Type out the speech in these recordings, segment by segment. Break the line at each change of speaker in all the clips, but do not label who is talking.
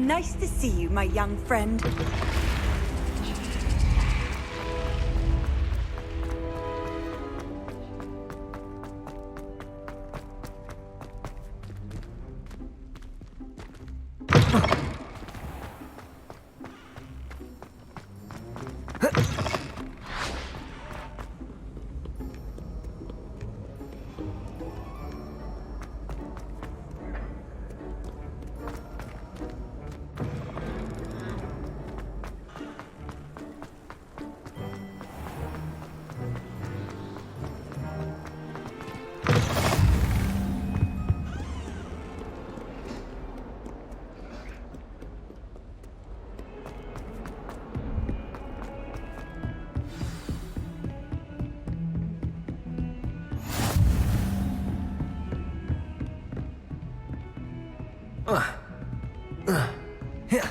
Nice to see you, my young friend.
Here.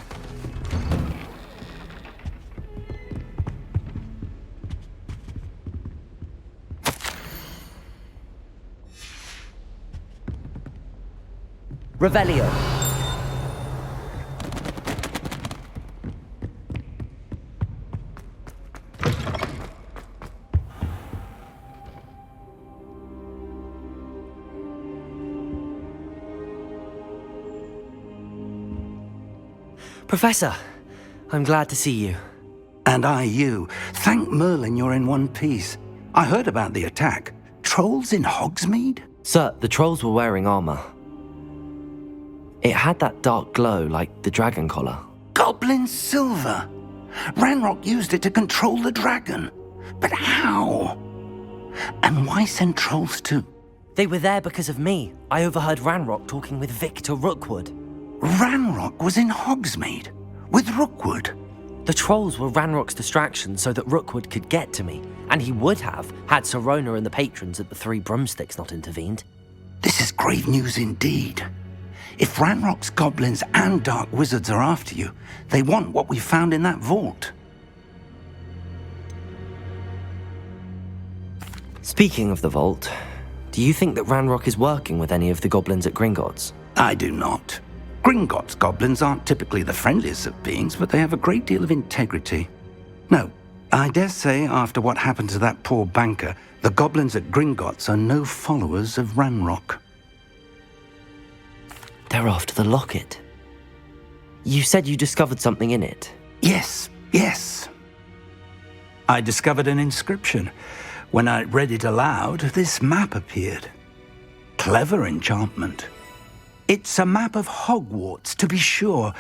Revelio. Professor, I'm glad to see you.
And I you. Thank Merlin you're in one piece. I heard about the attack. Trolls in Hogsmeade?
Sir, the trolls were wearing armor. It had that dark glow like the dragon collar.
Goblin silver! Ranrock used it to control the dragon. But how? And why send trolls too?
They were there because of me. I overheard Ranrock talking with Victor Rookwood.
Ranrock was in Hogsmeade? With Rookwood?
The trolls were Ranrock's distraction so that Rookwood could get to me, and he would have had Sirona and the patrons at the Three Broomsticks not intervened.
This is grave news indeed. If Ranrock's goblins and dark wizards are after you, they want what we found in that vault.
Speaking of the vault, do you think that Ranrock is working with any of the goblins at Gringotts?
I do not. Gringotts goblins aren't typically the friendliest of beings, but they have a great deal of integrity. No, I dare say after what happened to that poor banker, the goblins at Gringotts are no followers of Ranrock.
They're after the locket. You said you discovered something in it.
Yes. I discovered an inscription. When I read it aloud, this map appeared. Clever enchantment. It's a map of Hogwarts, to be sure,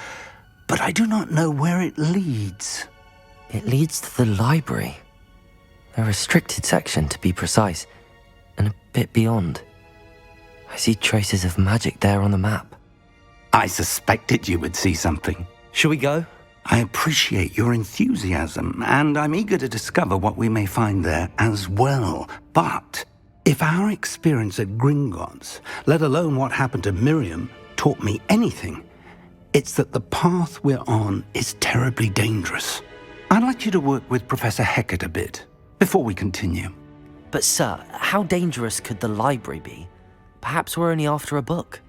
but I do not know where it leads.
It leads to the library. A restricted section, to be precise, and a bit beyond. I see traces of magic there on the map.
I suspected you would see something.
Shall we go?
I appreciate your enthusiasm, and I'm eager to discover what we may find there as well. But if our experience at Gringotts, let alone what happened to Miriam, taught me anything, it's that the path we're on is terribly dangerous. I'd like you to work with Professor Hecat a bit before we continue.
But sir, how dangerous could the library be? Perhaps we're only after a book.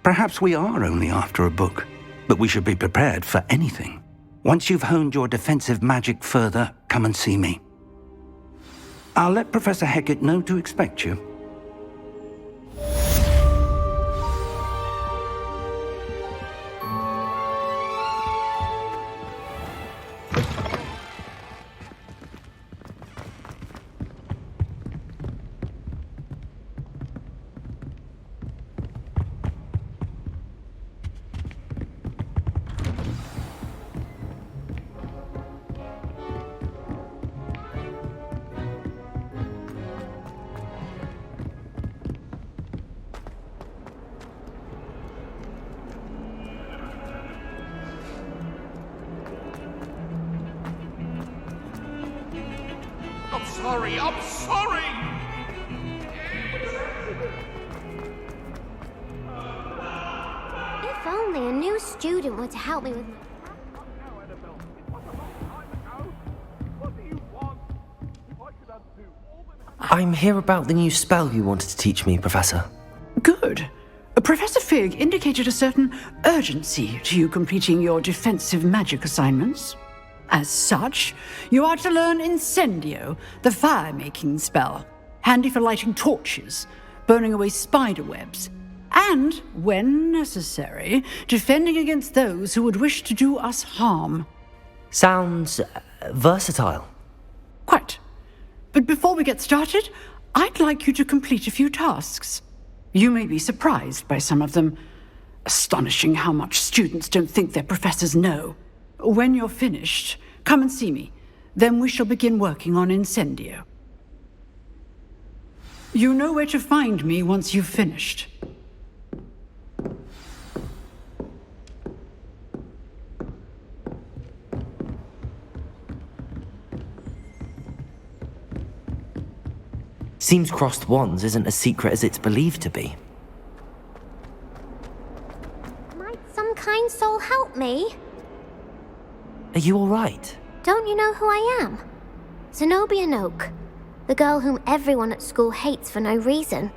Perhaps we are only after a book, but we should be prepared for anything. Once you've honed your defensive magic further, come and see me. I'll let Professor Hecat know to expect you.
I'm sorry!
If only a new student were to help me with my...
I'm here about the new spell you wanted to teach me, Professor.
Good. Professor Fig indicated a certain urgency to you completing your defensive magic assignments. As such, you are to learn Incendio, the fire-making spell, handy for lighting torches, burning away spider webs, and, when necessary, defending against those who would wish to do us harm.
Sounds versatile.
Quite. But before we get started, I'd like you to complete a few tasks. You may be surprised by some of them. Astonishing how much students don't think their professors know. When you're finished, come and see me. Then we shall begin working on Incendio. You know where to find me once you've finished.
Seems crossed wands isn't as secret as it's believed to be.
Might some kind soul help me?
Are you alright?
Don't you know who I am? Zenobia Noak, the girl whom everyone at school hates for no reason.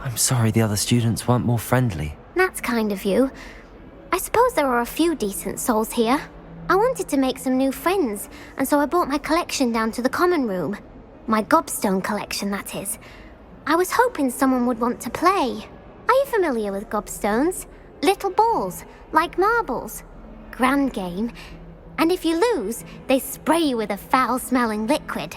I'm sorry the other students weren't more friendly.
That's kind of you. I suppose there are a few decent souls here. I wanted to make some new friends, and so I brought my collection down to the common room. My gobstone collection, that is. I was hoping someone would want to play. Are you familiar with gobstones? Little balls, like marbles. Grand game. And if you lose, they spray you with a foul-smelling liquid.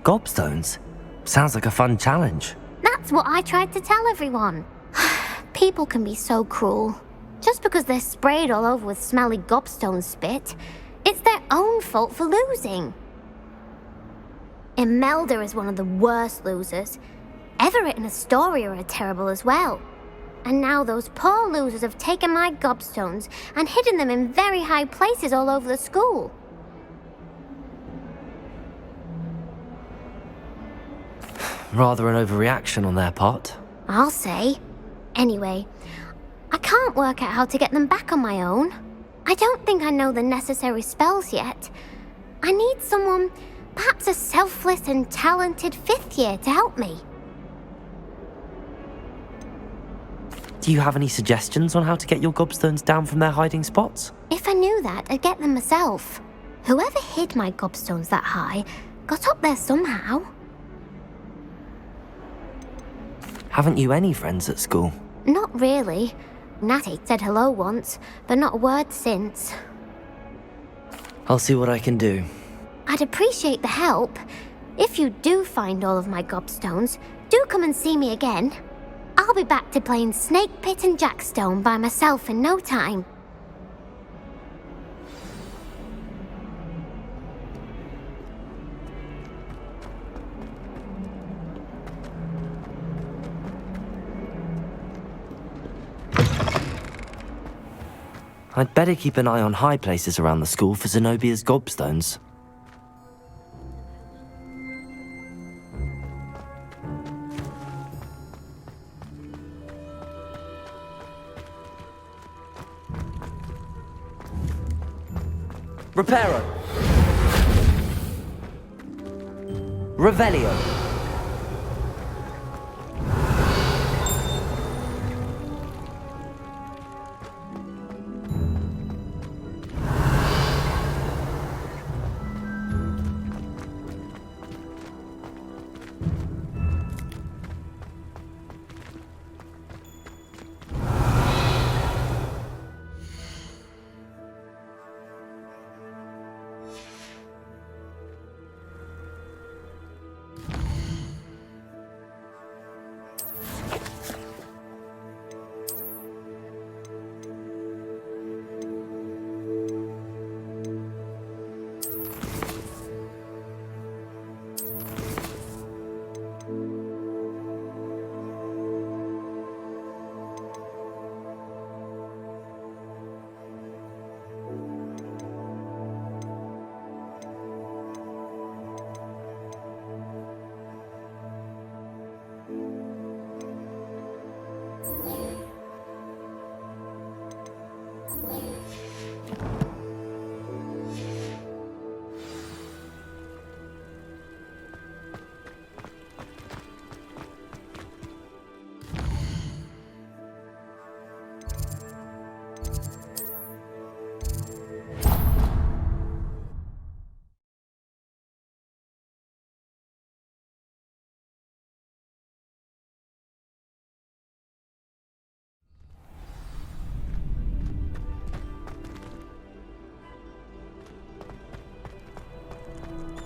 Gobstones? Sounds like a fun challenge.
That's what I tried to tell everyone. People can be so cruel. Just because they're sprayed all over with smelly gobstone spit, it's their own fault for losing. Imelda is one of the worst losers. Everett and Astoria are terrible as well. And now those poor losers have taken my gobstones and hidden them in very high places all over the school.
Rather an overreaction on their part.
I'll say. Anyway, I can't work out how to get them back on my own. I don't think I know the necessary spells yet. I need someone, perhaps a selfless and talented 5th year to help me.
Do you have any suggestions on how to get your gobstones down from their hiding spots?
If I knew that, I'd get them myself. Whoever hid my gobstones that high got up there somehow.
Haven't you any friends at school?
Not really. Natty said hello once, but not a word since.
I'll see what I can do.
I'd appreciate the help. If you do find all of my gobstones, do come and see me again. I'll be back to playing Snake Pit and Jackstone by myself in no time.
I'd better keep an eye on high places around the school for Zenobia's gobstones. Reparo. Revelio.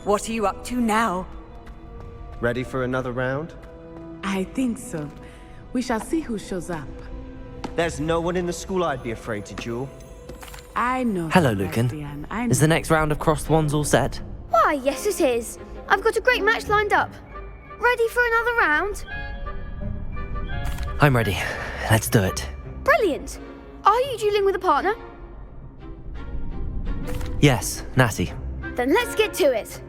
What are you up to now?
Ready for another round?
I think so. We shall see who shows up.
There's no one in the school I'd be afraid to duel.
I know.
Hello, Lucan.
Sebastian. I
Is the next round of crossed wands all set?
Why, yes it is. I've got a great match lined up. Ready for another round?
I'm ready. Let's do it.
Brilliant. Are you dueling with a partner?
Yes, Natty.
Then let's get to it.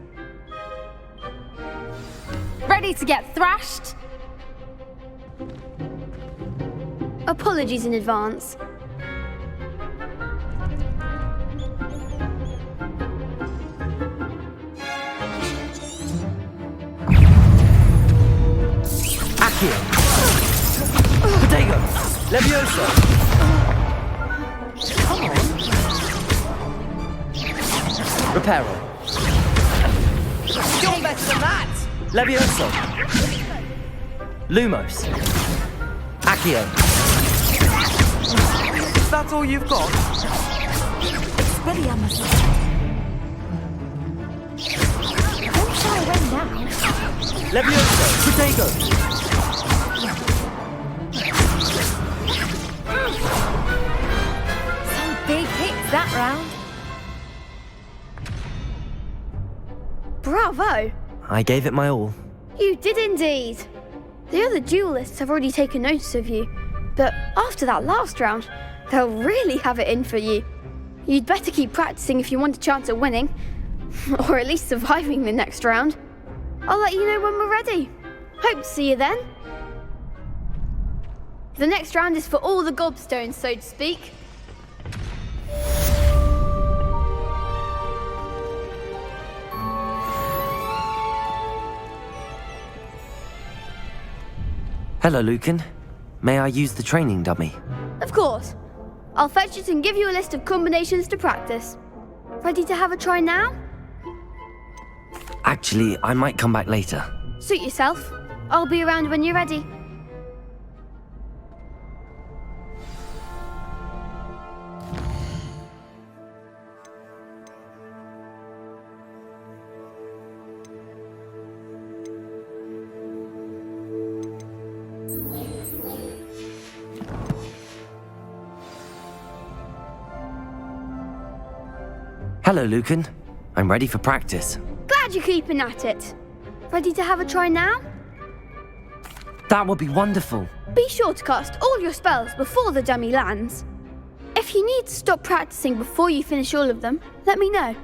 Ready to get thrashed? Apologies in advance.
Accio! Potato! Levioso! Reparo!
You're better than that!
Levioso! Lumos! Accio!
Is that all you've got? Expelliarmus.
Don't shy away now.
Levioso! Potato!
Some big hits that round.
Bravo!
I gave it my all.
You did indeed. The other duelists have already taken notice of you, but after that last round, they'll really have it in for you. You'd better keep practicing if you want a chance at winning, or at least surviving the next round. I'll let you know when we're ready. Hope to see you then. The next round is for all the gobstones, so to speak.
Hello, Lucan. May I use the training dummy?
Of course. I'll fetch it and give you a list of combinations to practice. Ready to have a try now?
Actually, I might come back later.
Suit yourself. I'll be around when you're ready.
Hello, Lucan. I'm ready for practice.
Glad you're keeping at it. Ready to have a try now?
That would be wonderful.
Be sure to cast all your spells before the dummy lands. If you need to stop practicing before you finish all of them, let me know.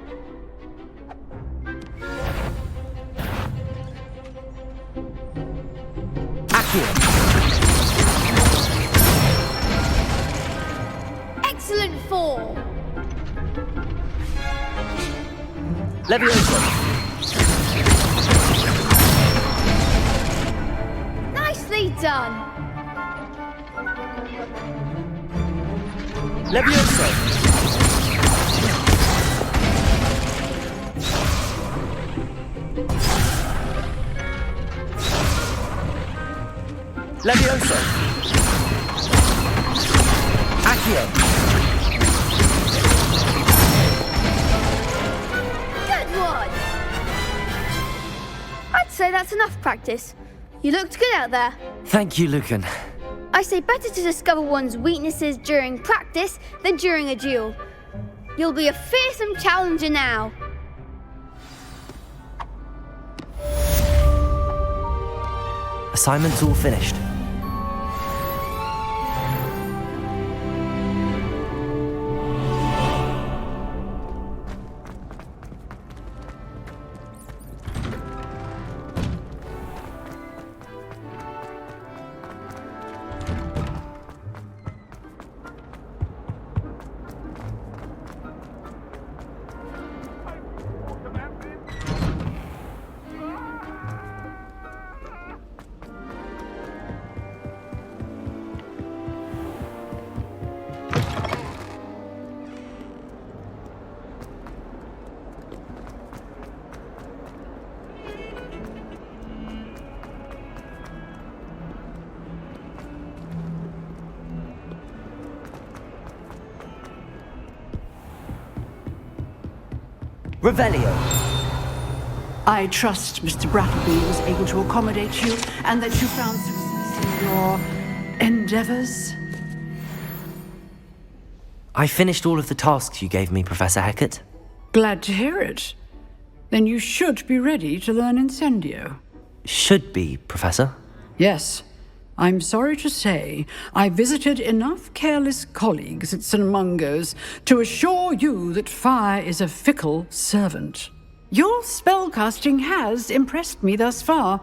Accio!
Excellent form.
Levioso!
Nicely done.
Levioso! Levioso! Accio!
Good one. I'd say that's enough practice. You looked good out there.
Thank you, Lucan.
I say better to discover one's weaknesses during practice than during a duel. You'll be a fearsome challenger now.
Assignment's all finished. Revelio.
I trust Mr. Brattleby was able to accommodate you and that you found success in your endeavors.
I finished all of the tasks you gave me, Professor Hecat.
Glad to hear it. Then you should be ready to learn Incendio.
Should be, Professor.
Yes. I'm sorry to say, I visited enough careless colleagues at St. Mungo's to assure you that fire is a fickle servant. Your spellcasting has impressed me thus far,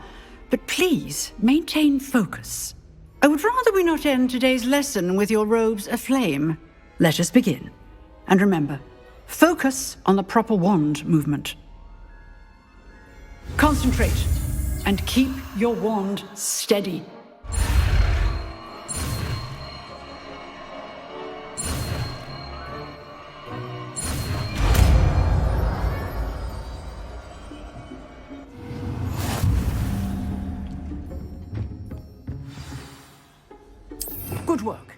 but please maintain focus. I would rather we not end today's lesson with your robes aflame. Let us begin. And remember, focus on the proper wand movement. Concentrate, and keep your wand steady. Good work.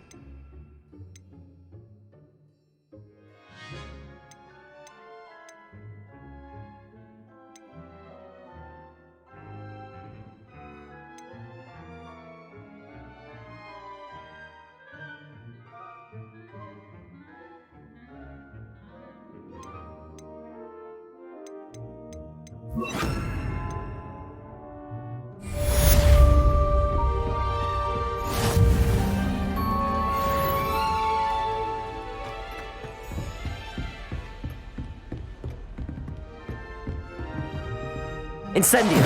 Incendio!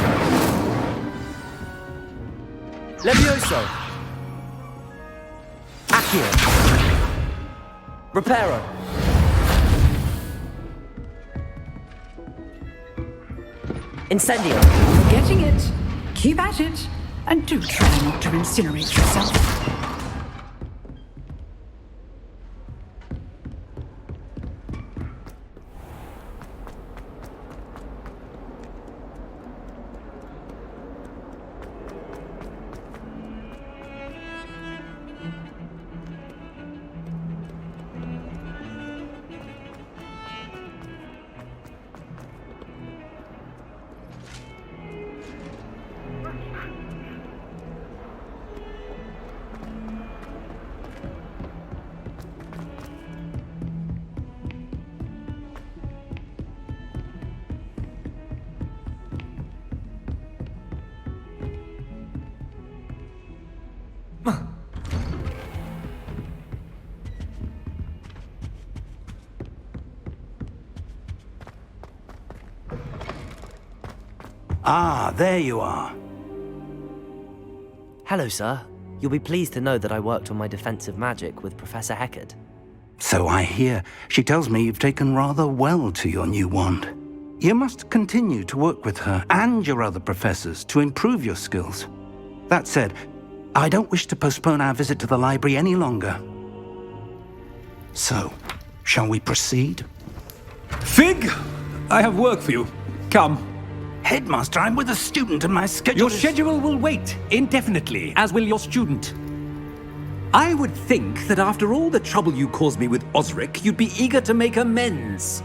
Levioso! Accio! Reparo! Incendio!
You're getting it. Keep at it. And do try not to incinerate yourself.
Ah, there you are.
Hello, sir. You'll be pleased to know that I worked on my defensive magic with Professor Hecat.
So I hear. She tells me you've taken rather well to your new wand. You must continue to work with her and your other professors to improve your skills. That said, I don't wish to postpone our visit to the library any longer. So, shall we proceed?
Fig! I have work for you. Come.
Headmaster, I'm with a student and my schedule
Your schedule will wait indefinitely, as will your student. I would think that after all the trouble you caused me with Osric, you'd be eager to make amends.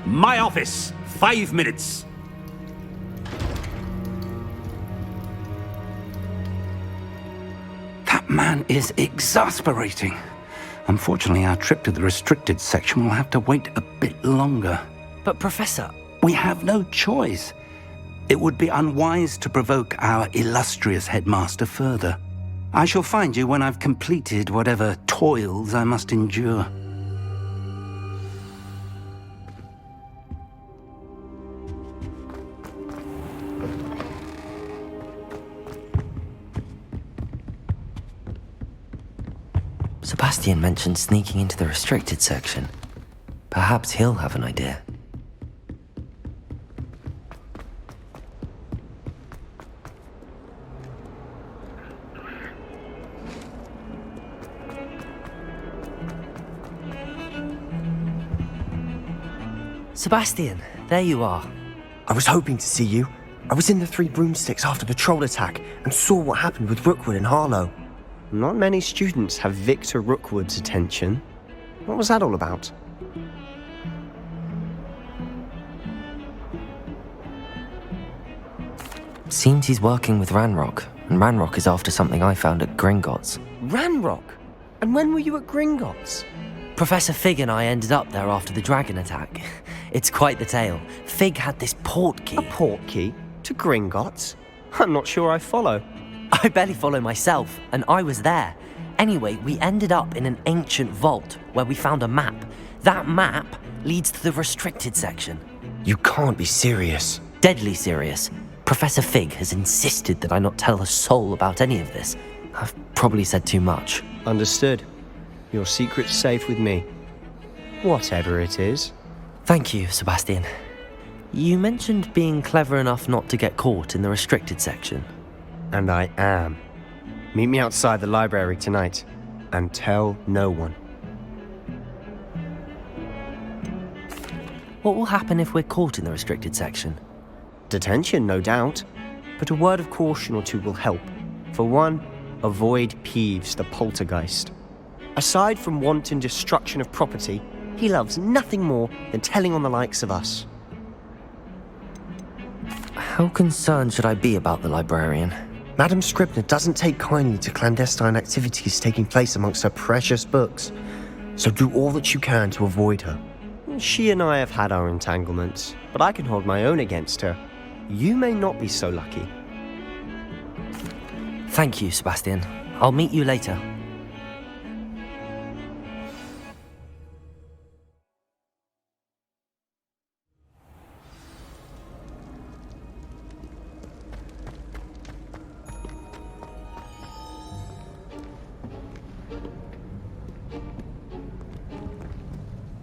My office, 5 minutes.
That man is exasperating. Unfortunately, our trip to the restricted section will have to wait a bit longer.
But, Professor...
We have no choice. It would be unwise to provoke our illustrious headmaster further. I shall find you when I've completed whatever toils I must endure.
Sebastian mentioned sneaking into the restricted section. Perhaps he'll have an idea. Sebastian, there you are.
I was hoping to see you. I was in the Three Broomsticks after the troll attack and saw what happened with Rookwood and Harlow.
Not many students have Victor Rookwood's attention. What was that all about?
Seems he's working with Ranrock, and Ranrock is after something I found at Gringotts.
Ranrock? And when were you at Gringotts?
Professor Fig and I ended up there after the dragon attack. It's quite the tale. Fig had this port key.
A port key? To Gringotts? I'm not sure I follow.
I barely follow myself, and I was there. Anyway, we ended up in an ancient vault where we found a map. That map leads to the restricted section.
You can't be serious.
Deadly serious. Professor Fig has insisted that I not tell a soul about any of this. I've probably said too much.
Understood. Your secret's safe with me. Whatever it is.
Thank you, Sebastian. You mentioned being clever enough not to get caught in the restricted section.
And I am. Meet me outside the library tonight, and tell no one.
What will happen if we're caught in the restricted section?
Detention, no doubt. But a word of caution or two will help. For one, avoid Peeves, the poltergeist. Aside from wanton destruction of property, he loves nothing more than telling on the likes of us.
How concerned should I be about the librarian?
Madame Scribner doesn't take kindly to clandestine activities taking place amongst her precious books, so do all that you can to avoid her.
She and I have had our entanglements, but I can hold my own against her. You may not be so lucky.
Thank you, Sebastian. I'll meet you later.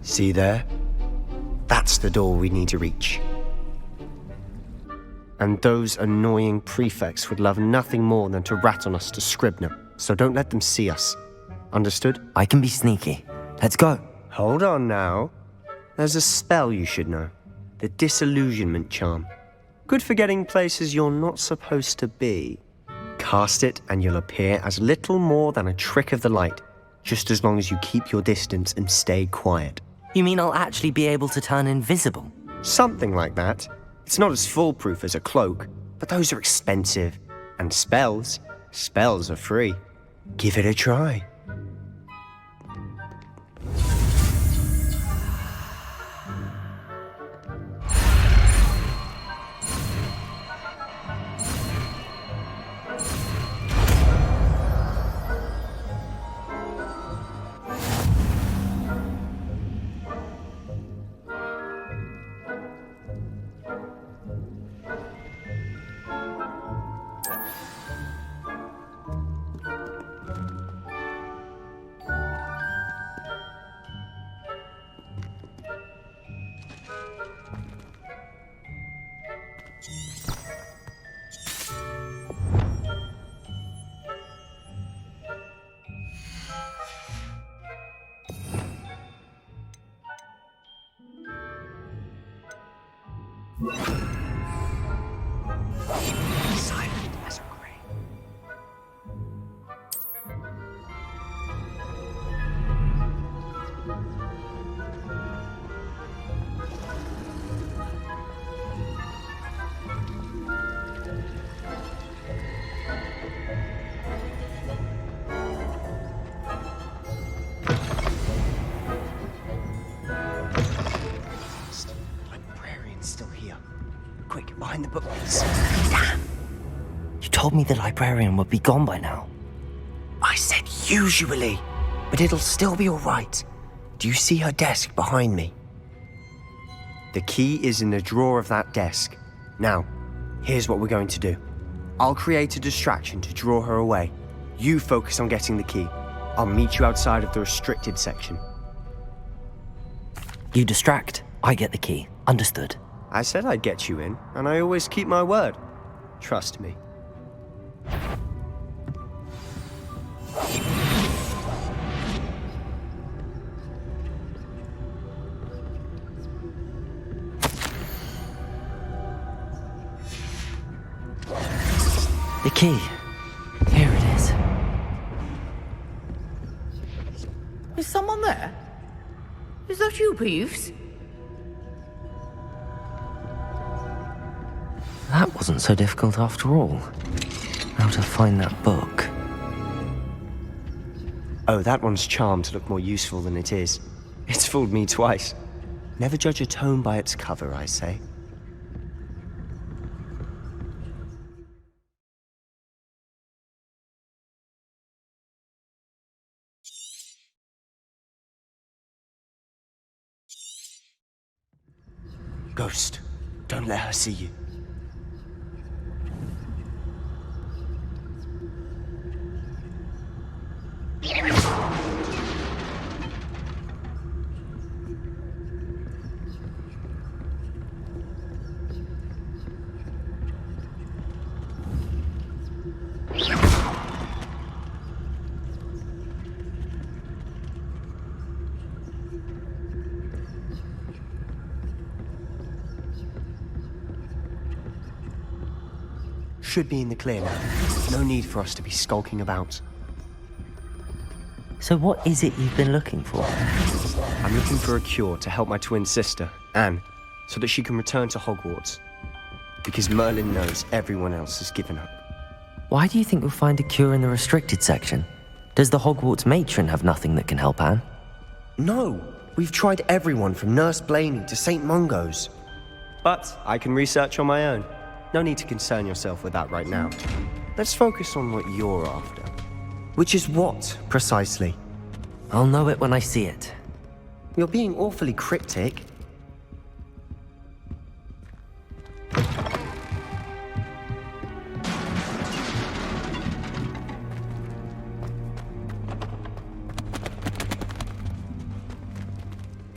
See there? That's the door we need to reach.
And those annoying prefects would love nothing more than to rat on us to Scribner, so don't let them see us. Understood?
I can be sneaky. Let's go.
Hold on now. There's a spell you should know. The Disillusionment Charm. Good for getting places you're not supposed to be. Cast it and you'll appear as little more than a trick of the light, just as long as you keep your distance and stay quiet.
You mean I'll actually be able to turn invisible?
Something like that. It's not as foolproof as a cloak, but those are expensive. And spells are free.
Give it a try. Silent as a grave. Librarian's still here. Quick, behind the bookcase. Damn!
You told me the librarian would be gone by now.
I said usually, but it'll still be all right. Do you see her desk behind me?
The key is in the drawer of that desk. Now, here's what we're going to do. I'll create a distraction to draw her away. You focus on getting the key. I'll meet you outside of the restricted section.
You distract, I get the key. Understood.
I said I'd get you in, and I always keep my word. Trust me.
The key. Here it is.
Is someone there? Is that you, Peeves?
That wasn't so difficult after all. How to find that book?
Oh, that one's charmed to look more useful than it is. It's fooled me twice. Never judge a tome by its cover, I say. Ghost, don't let her see you. Should be in the clear now. No need for us to be skulking about.
So what is it you've been looking for?
I'm looking for a cure to help my twin sister, Anne, so that she can return to Hogwarts. Because Merlin knows everyone else has given up.
Why do you think we'll find a cure in the restricted section? Does the Hogwarts matron have nothing that can help Anne?
No, we've tried everyone from Nurse Blaney to St. Mungo's.
But I can research on my own. No need to concern yourself with that right now. Let's focus on what you're after.
Which is what, precisely?
I'll know it when I see it.
You're being awfully cryptic.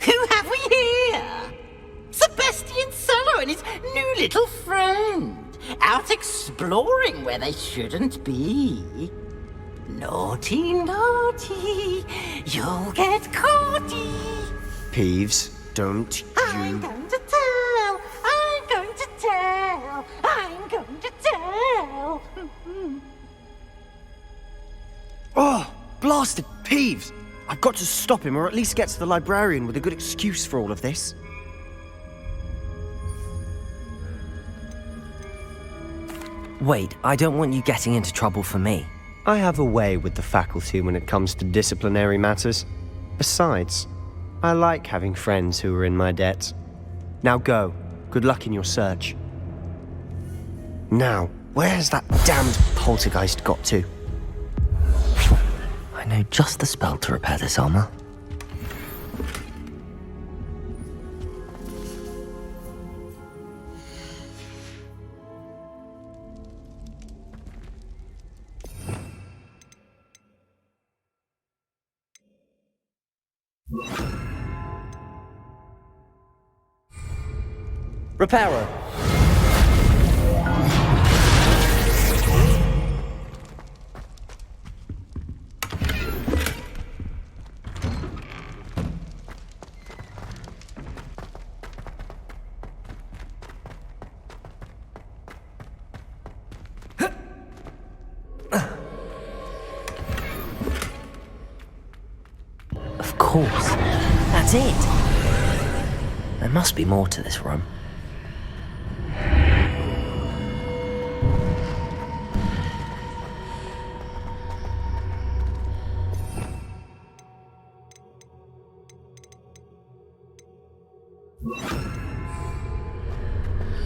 Who have we here? Sebastian Cello and his new little friend, out exploring where they shouldn't be. Naughty, naughty, you'll get caughty.
Peeves, don't you...
I'm going to tell, I'm going to tell, I'm going to tell.
Oh, blasted Peeves! I've got to stop him, or at least get to the librarian with a good excuse for all of this.
Wait, I don't want you getting into trouble for me.
I have a way with the faculty when it comes to disciplinary matters. Besides, I like having friends who are in my debt. Now go. Good luck in your search.
Now, where's that damned poltergeist got to?
I know just the spell to repair this armor. Reparo. Of course. That's it. There must be more to this room.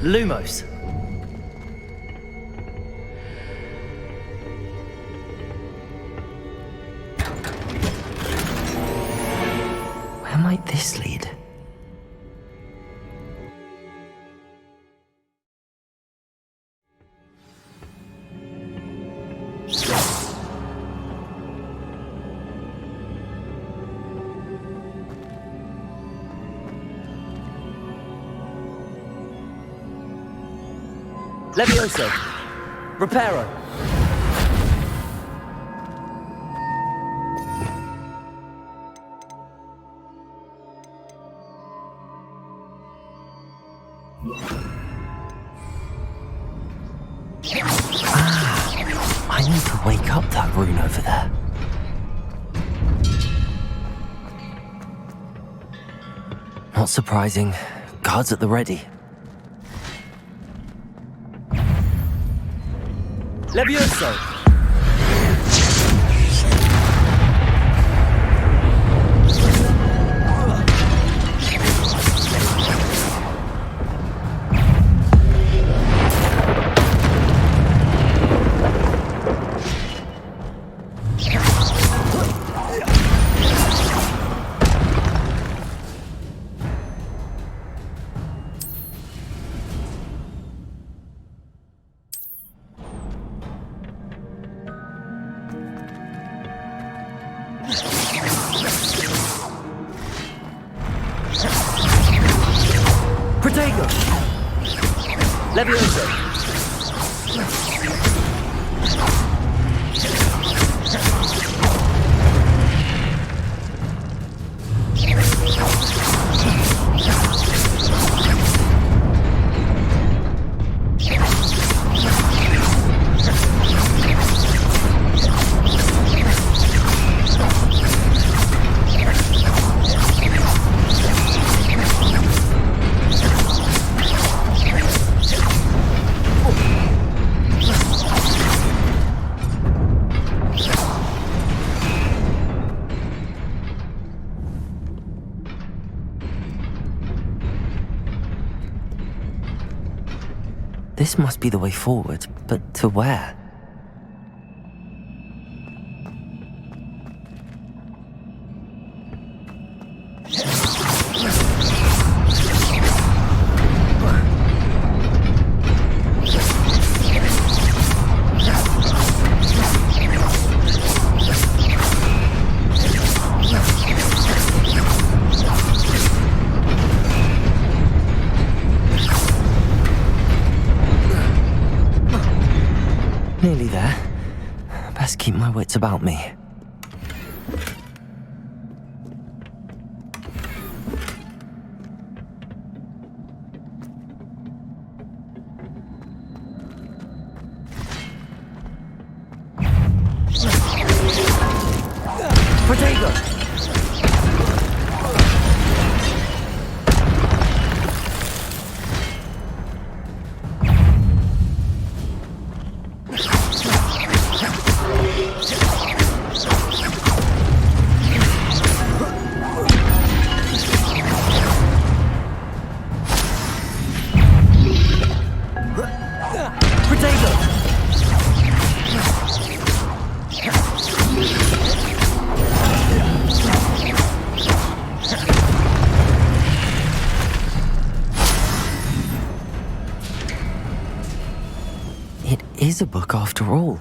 Lumos. Where might this lead? Levioso. Reparo. I need to wake up that rune over there. Not surprising. Guards at the ready. Levioso! Protego! Levioso! This must be the way forward, but to where? Nearly there. Best keep my wits about me. Protego! It is a book after all.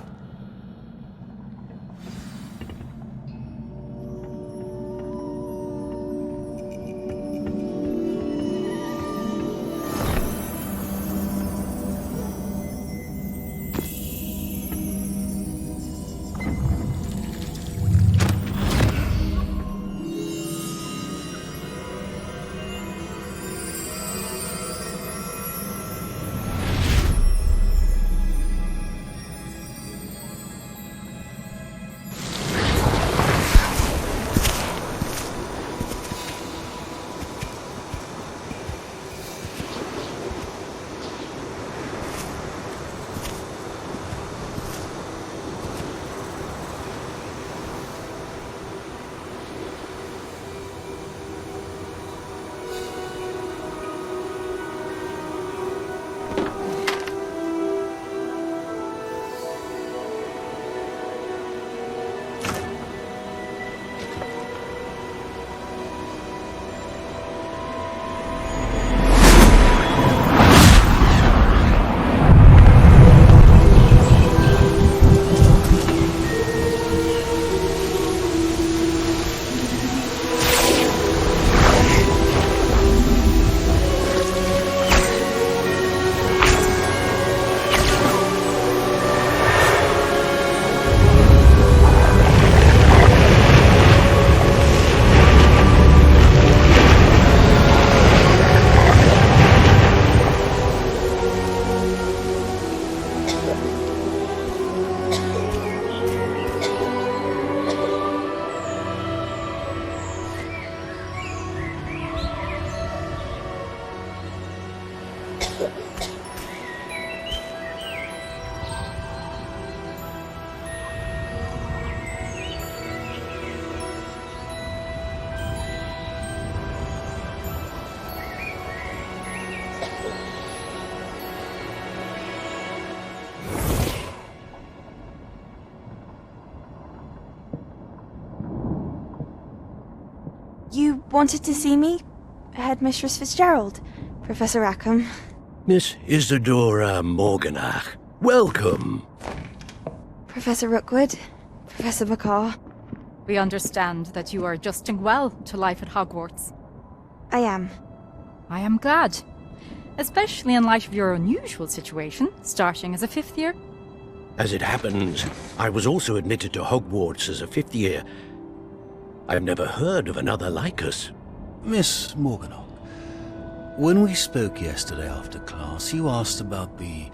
You wanted to see me? Headmistress Fitzgerald, Professor Rackham.
Miss Isadora Morganach, welcome.
Professor Rookwood, Professor McCaw.
We understand that you are adjusting well to life at Hogwarts.
I am.
I am glad. Especially in light of your unusual situation, starting as a 5th year.
As it happens, I was also admitted to Hogwarts as a 5th year. I've never heard of another like us.
Miss Morganach, when we spoke yesterday after class, you asked about the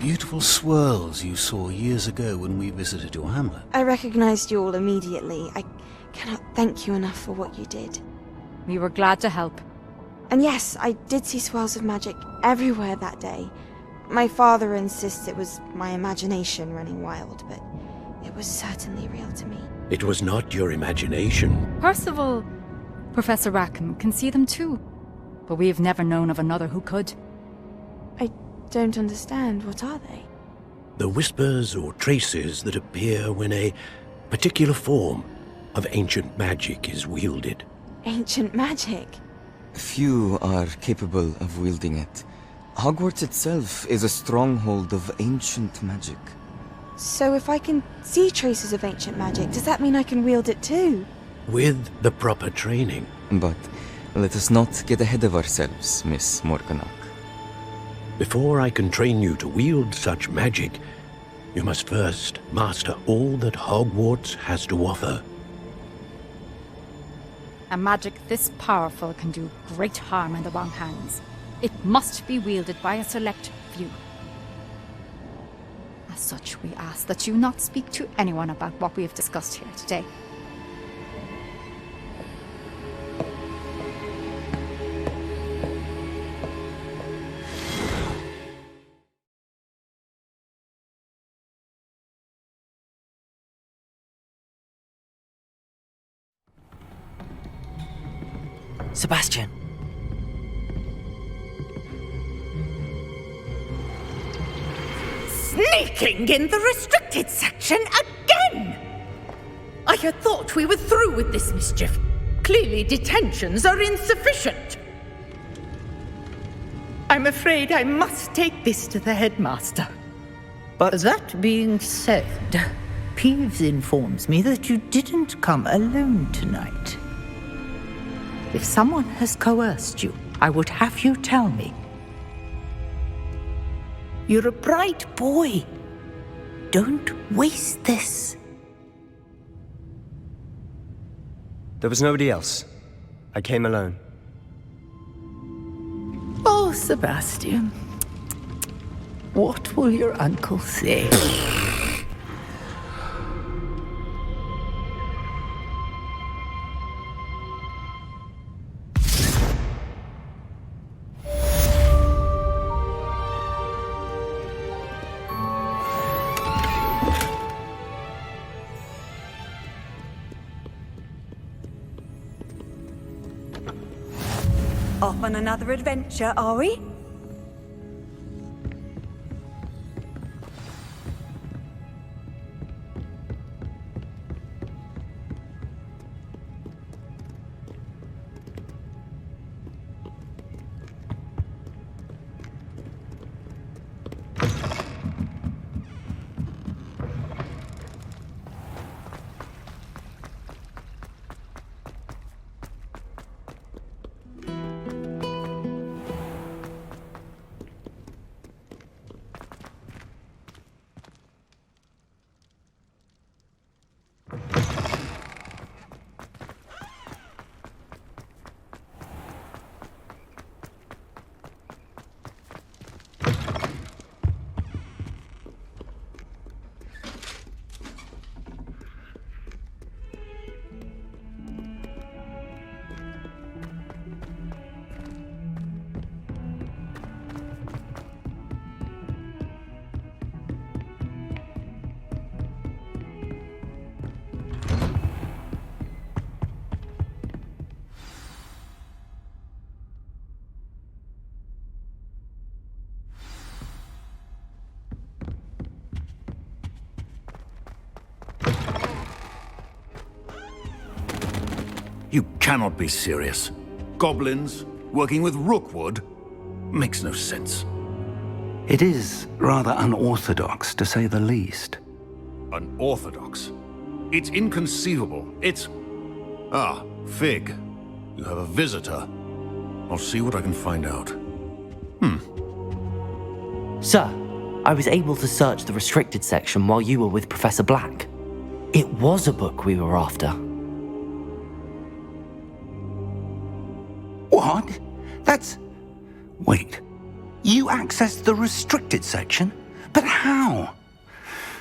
beautiful swirls you saw years ago when we visited your hamlet.
I recognized you all immediately. I cannot thank you enough for what you did.
We were glad to help.
And yes, I did see swirls of magic everywhere that day. My father insists it was my imagination running wild, but it was certainly real to me.
It was not your imagination.
Percival, Professor Rackham can see them too, but we have never known of another who could.
I don't understand. What are they?
The whispers or traces that appear when a particular form of ancient magic is wielded.
Ancient magic?
Few are capable of wielding it. Hogwarts itself is a stronghold of ancient magic.
So if I can see traces of ancient magic, does that mean I can wield it too?
With the proper training.
But let us not get ahead of ourselves, Miss Morganach.
Before I can train you to wield such magic, you must first master all that Hogwarts has to offer.
A magic this powerful can do great harm in the wrong hands. It must be wielded by a select few. As such, we ask that you not speak to anyone about what we have discussed here today.
Sebastian!
Sneaking in the restricted section again! I had thought we were through with this mischief. Clearly detentions are insufficient. I'm afraid I must take this to the headmaster.
But that being said, Peeves informs me that you didn't come alone tonight. If someone has coerced you, I would have you tell me. You're a bright boy. Don't waste this.
There was nobody else. I came alone.
Oh, Sebastian. What will your uncle say?
Off on another adventure, are we?
You cannot be serious. Goblins working with Rookwood? Makes no sense.
It is rather unorthodox, to say the least.
Unorthodox? It's inconceivable. It's... Ah, Fig. You have a visitor. I'll see what I can find out.
Sir, I was able to search the restricted section while you were with Professor Black. It was a book we were after.
What? That's... Wait. You accessed the restricted section? But how?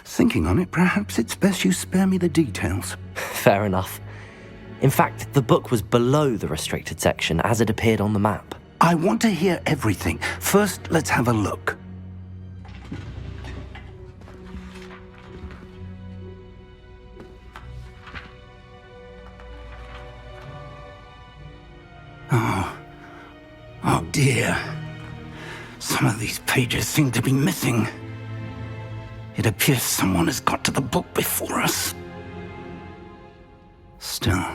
Thinking on it, perhaps it's best you spare me the details.
Fair enough. In fact, the book was below the restricted section as it appeared on the map.
I want to hear everything. First, let's have a look. Oh dear. Some of these pages seem to be missing. It appears someone has got to the book before us. Still,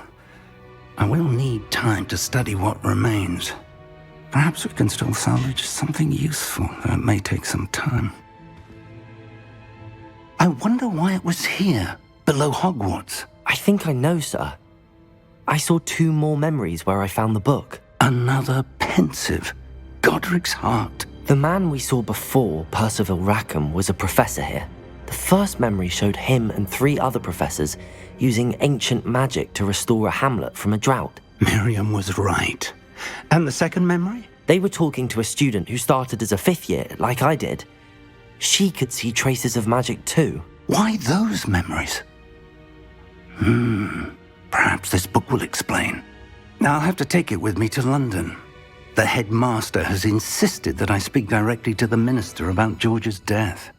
I will need time to study what remains. Perhaps we can still salvage something useful, though it may take some time. I wonder why it was here, below Hogwarts.
I think I know, sir. I saw 2 more memories where I found the book.
Another pensive. Godric's heart.
The man we saw before, Percival Rackham, was a professor here. The first memory showed him and 3 other professors using ancient magic to restore a hamlet from a drought.
Miriam was right. And the second memory?
They were talking to a student who started as a 5th year, like I did. She could see traces of magic too.
Why those memories? Perhaps this book will explain. Now I'll have to take it with me to London. The headmaster has insisted that I speak directly to the minister about George's death.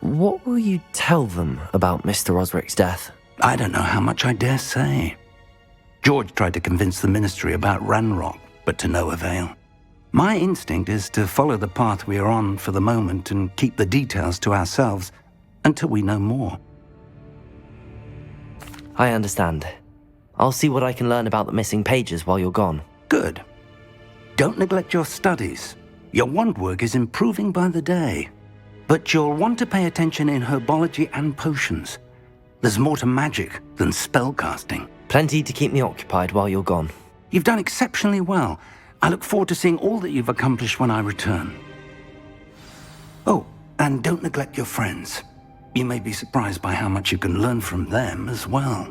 What will you tell them about Mr. Osric's death?
I don't know how much I dare say. George tried to convince the ministry about Ranrock, but to no avail. My instinct is to follow the path we are on for the moment and keep the details to ourselves until we know more.
I understand. I'll see what I can learn about the missing pages while you're gone.
Good. Don't neglect your studies. Your wand work is improving by the day. But you'll want to pay attention in herbology and potions. There's more to magic than spellcasting.
Plenty to keep me occupied while you're gone.
You've done exceptionally well. I look forward to seeing all that you've accomplished when I return. Oh, and don't neglect your friends. You may be surprised by how much you can learn from them as well.